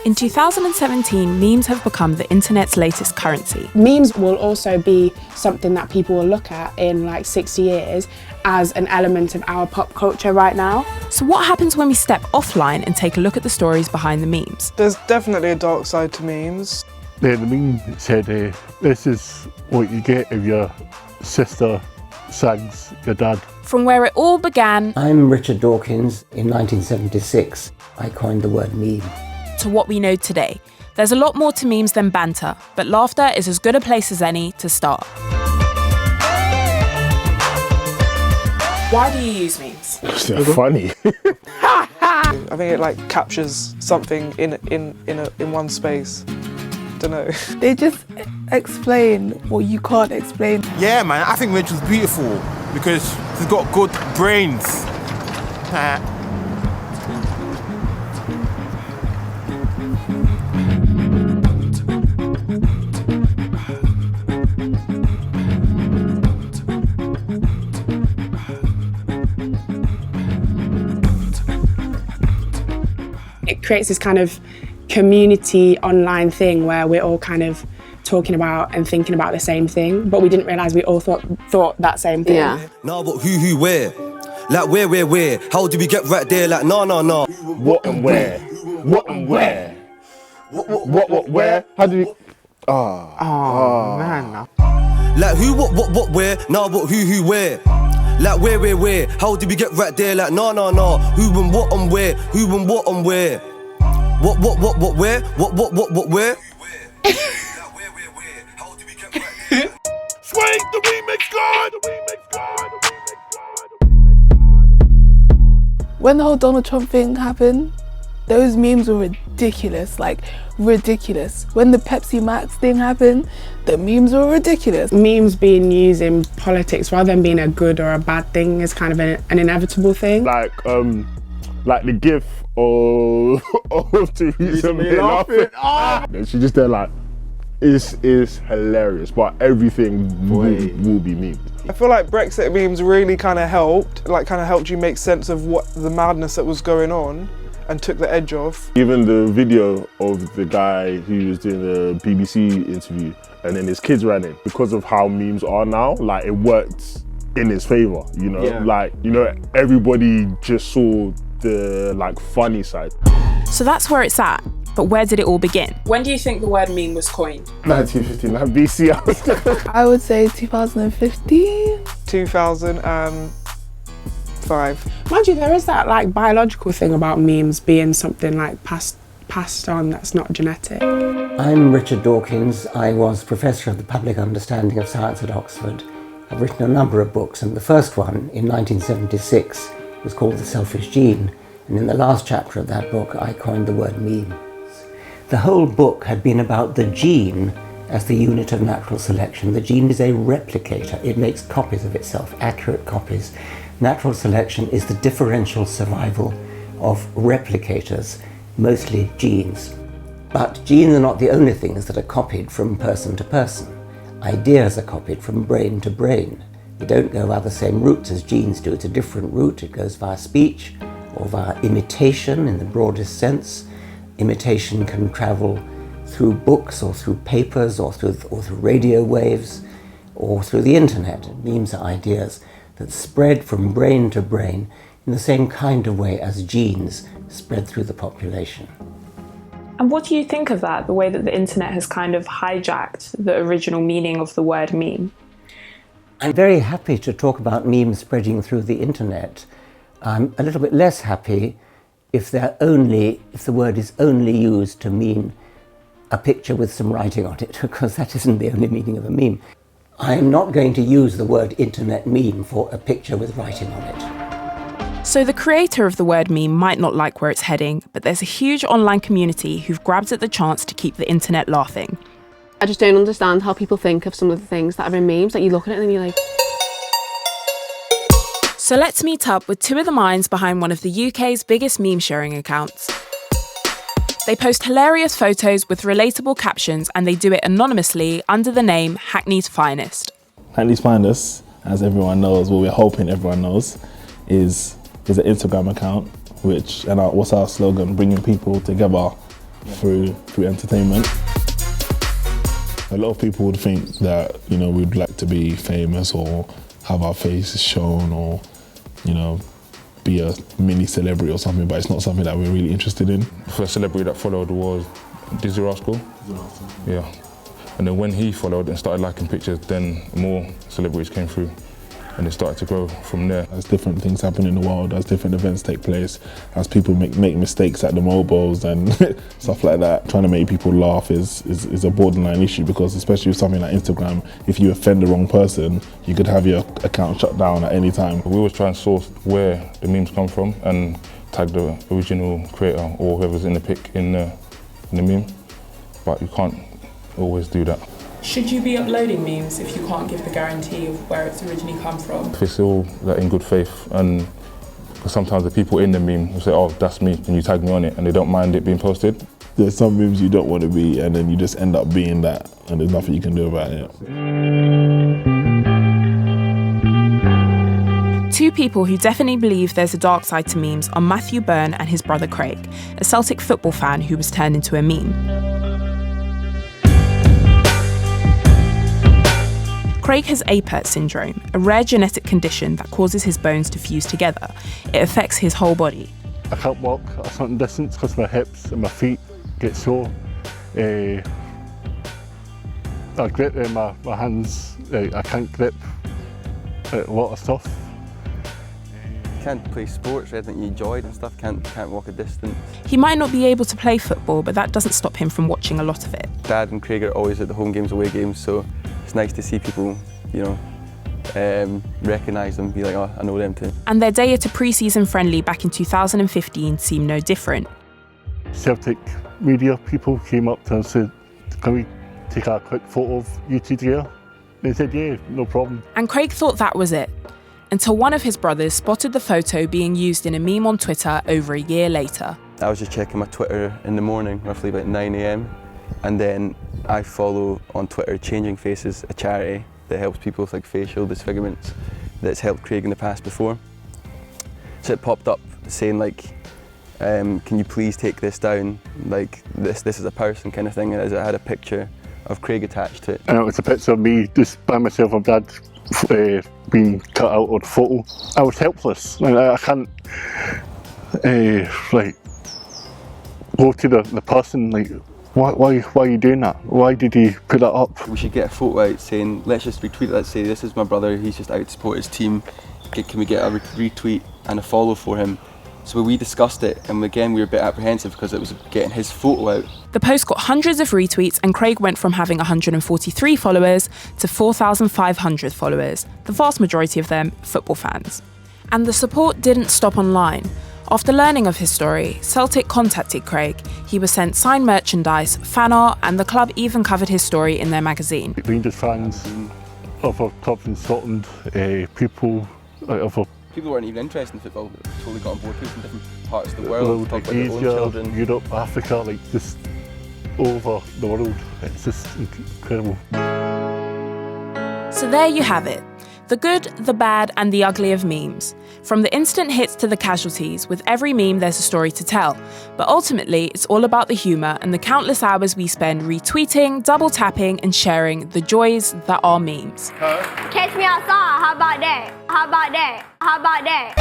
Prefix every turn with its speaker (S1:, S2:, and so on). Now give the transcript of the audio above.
S1: In 2017, memes have become the internet's latest currency.
S2: Memes will also be something that people will look at in like 60 years as an element of our pop culture right now.
S1: So what happens when we step offline and take a look at the stories behind the memes?
S3: There's definitely a dark side to memes.
S4: The meme said, this is what you get if your sister sags your dad.
S1: From where it all began,
S5: I'm Richard Dawkins. In 1976, I coined the word meme.
S1: To what we know today. There's a lot more to memes than banter, but laughter is as good a place as any to start. Why do you use memes?
S4: They're funny.
S3: I think it like captures something in one space. Don't know.
S6: They just explain what you can't explain.
S7: Yeah, man, I think Rachel's beautiful because she's got good brains.
S2: It creates this kind of community online thing where we're all kind of talking about and thinking about the same thing, but we didn't realise we all thought that same thing.
S8: Yeah.
S9: Nah, but who, where? Like where? How do we get right there? Like no.
S4: What and where? What and where? What, where? How do you...
S3: Man.
S9: Like who, what, where? Nah, but who, where? Like where? How do we get right there? Like no. Who and what and where? Who and what and where? What, where? What, where? How do we get right there?
S4: Swing the remix god!
S6: When the whole Donald Trump thing happened, those memes were ridiculous, like ridiculous. When the Pepsi Max thing happened, the memes were ridiculous.
S2: Memes being used in politics rather than being a good or a bad thing is kind of an inevitable thing.
S4: Like the gif of Theresa May laughing. And she just there like, is hilarious, but everything will be memed.
S3: I feel like Brexit memes really kind of helped you make sense of what the madness that was going on and took the edge off.
S4: Even the video of the guy who was doing the BBC interview and then his kids ran it, because of how memes are now, like it worked in his favor, you know?
S3: Yeah.
S4: Like, you know, everybody just saw the like funny side.
S1: So that's where it's at. But where did it all begin? When do you think the word meme was coined?
S4: 1959 BC.
S6: I would say 2015.
S3: 2005.
S2: Mind you, there is that like biological thing about memes being something like passed on that's not genetic.
S5: I'm Richard Dawkins. I was Professor of the Public Understanding of Science at Oxford. I've written a number of books, and the first one in 1976 was called The Selfish Gene, and in the last chapter of that book I coined the word meme. The whole book had been about the gene as the unit of natural selection. The gene is a replicator. It makes copies of itself, accurate copies. Natural selection is the differential survival of replicators, mostly genes. But genes are not the only things that are copied from person to person. Ideas are copied from brain to brain. They don't go via the same routes as genes do. It's a different route. It goes via speech or via imitation in the broadest sense. Imitation can travel through books or through papers or through radio waves or through the internet. Memes are ideas that spread from brain to brain in the same kind of way as genes spread through the population.
S8: And what do you think of that, the way that the internet has kind of hijacked the original meaning of the word meme?
S5: I'm very happy to talk about memes spreading through the internet. I'm a little bit less happy if the word is only used to mean a picture with some writing on it, because that isn't the only meaning of a meme. I'm not going to use the word internet meme for a picture with writing on it.
S1: So the creator of the word meme might not like where it's heading, but there's a huge online community who've grabbed at the chance to keep the internet laughing.
S8: I just don't understand how people think of some of the things that are in memes. Like, you look at it and you're like...
S1: So let's meet up with two of the minds behind one of the UK's biggest meme sharing accounts. They post hilarious photos with relatable captions, and they do it anonymously under the name Hackneys Finest.
S10: Hackneys Finest, as everyone knows, well, we're hoping everyone knows, is an Instagram account, what's our slogan? Bringing people together through entertainment. A lot of people would think that, you know, we'd like to be famous or have our faces shown or, you know, be a mini celebrity or something, but it's not something that we're really interested in.
S11: The first celebrity that followed was Dizzy Rascal. Yeah. And then when he followed and started liking pictures, then more celebrities came through and it started to grow from there.
S10: As different things happen in the world, as different events take place, as people make mistakes at the mobiles and stuff like that, trying to make people laugh is a borderline issue, because especially with something like Instagram, if you offend the wrong person, you could have your account shut down at any time.
S11: We always try and source where the memes come from and tag the original creator or whoever's in the pic in the meme, but you can't always do that.
S1: Should you be uploading memes if you can't give the guarantee of where it's originally come from?
S11: If it's all like, in good faith, and because sometimes the people in the meme will say, oh, that's me, and you tag me on it, and they don't mind it being posted.
S10: There's some memes you don't want to be, and then you just end up being that, and there's nothing you can do about it.
S1: Two people who definitely believe there's a dark side to memes are Matthew Byrne and his brother Craig, a Celtic football fan who was turned into a meme. Craig has Apert syndrome, a rare genetic condition that causes his bones to fuse together. It affects his whole body.
S4: I can't walk a certain distance because my hips and my feet get sore. I grip my hands, I can't grip a lot of stuff.
S12: Can't play sports or anything you enjoyed and stuff, can't walk a distance.
S1: He might not be able to play football, but that doesn't stop him from watching a lot of it.
S12: Dad and Craig are always at the home games, away games, so it's nice to see people, you know, recognise them, be like, oh, I know them too.
S1: And their day at a pre-season friendly back in 2015 seemed no different.
S4: Celtic media people came up to us and said, can we take a quick photo of you two together? They said, yeah, no problem.
S1: And Craig thought that was it, until one of his brothers spotted the photo being used in a meme on Twitter over a year later.
S12: I was just checking my Twitter in the morning, roughly about 9 AM, and then I follow on Twitter Changing Faces, a charity that helps people with like facial disfigurements that's helped Craig in the past before. So it popped up saying like, can you please take this down? Like this is a person kind of thing, and it had a picture of Craig attached to it.
S4: And it was a picture of me just by myself and Dad being cut out of the photo. I was helpless. I can't like go to the person like, why are you doing that? Why did he put that up?
S12: We should get a photo out saying, let's just retweet it, let's say this is my brother, he's just out to support his team. Can we get a retweet and a follow for him? So we discussed it, and again we were a bit apprehensive because it was getting his photo out.
S1: The post got hundreds of retweets, and Craig went from having 143 followers to 4,500 followers, the vast majority of them football fans. And the support didn't stop online. After learning of his story, Celtic contacted Craig. He was sent signed merchandise, fan art, and the club even covered his story in their magazine.
S4: Rangers fans, other clubs in Scotland, people,
S12: People weren't even interested in football, totally got on board, people from different parts of the world, talk about their own children.
S4: Europe, Africa, like just all over the world. It's just incredible.
S1: So there you have it. The good, the bad, and the ugly of memes. From the instant hits to the casualties, with every meme there's a story to tell. But ultimately, it's all about the humour and the countless hours we spend retweeting, double tapping, and sharing the joys that are memes.
S13: Catch me outside, how about that? How about that? How about that?